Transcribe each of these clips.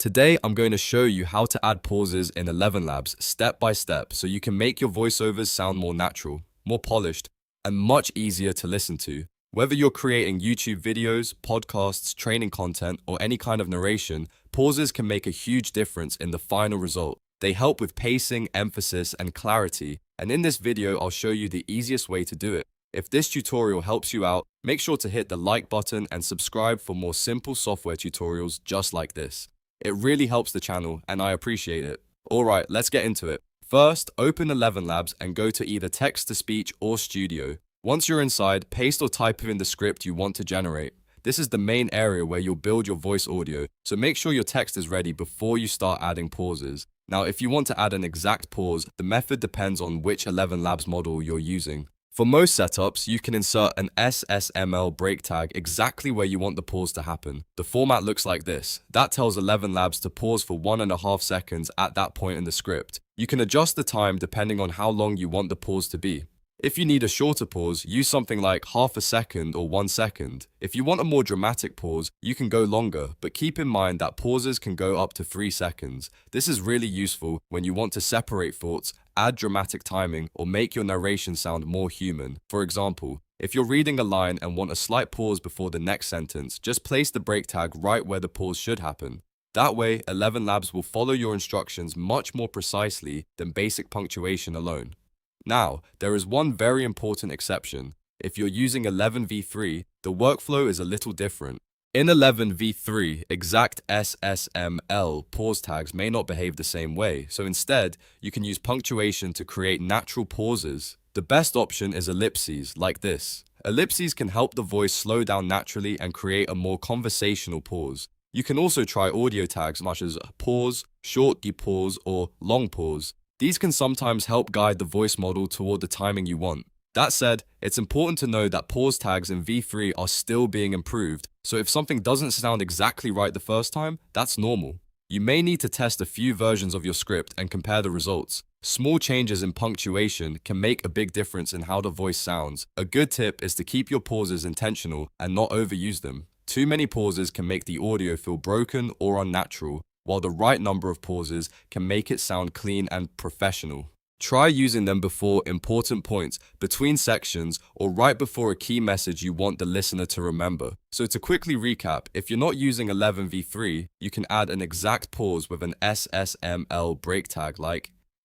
Today, I'm going to show you how to add pauses in ElevenLabs step by step so you can make your voiceovers sound more natural, more polished, and much easier to listen to. Whether you're creating YouTube videos, podcasts, training content, or any kind of narration, pauses can make a huge difference in the final result. They help with pacing, emphasis, and clarity, and in this video, I'll show you the easiest way to do it. If this tutorial helps you out, make sure to hit the like button and subscribe for more simple software tutorials just like this. It really helps the channel and I appreciate it. Alright, let's get into it. First, open ElevenLabs and go to either text-to-speech or studio. Once you're inside, paste or type in the script you want to generate. This is the main area where you'll build your voice audio, so make sure your text is ready before you start adding pauses. Now, if you want to add an exact pause, the method depends on which ElevenLabs model you're using. For most setups, you can insert an SSML break tag exactly where you want the pause to happen. The format looks like this. That tells ElevenLabs to pause for 1.5 seconds at that point in the script. You can adjust the time depending on how long you want the pause to be. If you need a shorter pause, use something like half a second or 1 second. If you want a more dramatic pause, you can go longer, but keep in mind that pauses can go up to 3 seconds. This is really useful when you want to separate thoughts, add dramatic timing, or make your narration sound more human. For example, if you're reading a line and want a slight pause before the next sentence, just place the break tag right where the pause should happen. That way, ElevenLabs will follow your instructions much more precisely than basic punctuation alone. Now, there is one very important exception. If you're using 11v3, the workflow is a little different. In 11v3, exact SSML pause tags may not behave the same way, so instead, you can use punctuation to create natural pauses. The best option is ellipses, like this. Ellipses can help the voice slow down naturally and create a more conversational pause. You can also try audio tags such as pause, short pause, or long pause. These can sometimes help guide the voice model toward the timing you want. That said, it's important to know that pause tags in V3 are still being improved, so if something doesn't sound exactly right the first time, that's normal. You may need to test a few versions of your script and compare the results. Small changes in punctuation can make a big difference in how the voice sounds. A good tip is to keep your pauses intentional and not overuse them. Too many pauses can make the audio feel broken or unnatural, while the right number of pauses can make it sound clean and professional. Try using them before important points, between sections, or right before a key message you want the listener to remember. So to quickly recap, if you're not using 11v3, you can add an exact pause with an SSML break tag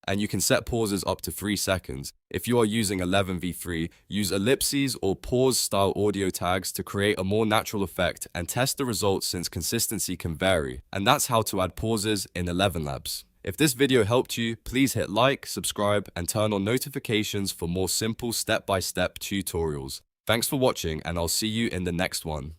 and you can set pauses up to 3 seconds. If you are using 11v3, use ellipses or pause-style audio tags to create a more natural effect and test the results since consistency can vary. And that's how to add pauses in ElevenLabs. If this video helped you, please hit like, subscribe, and turn on notifications for more simple step-by-step tutorials. Thanks for watching, and I'll see you in the next one.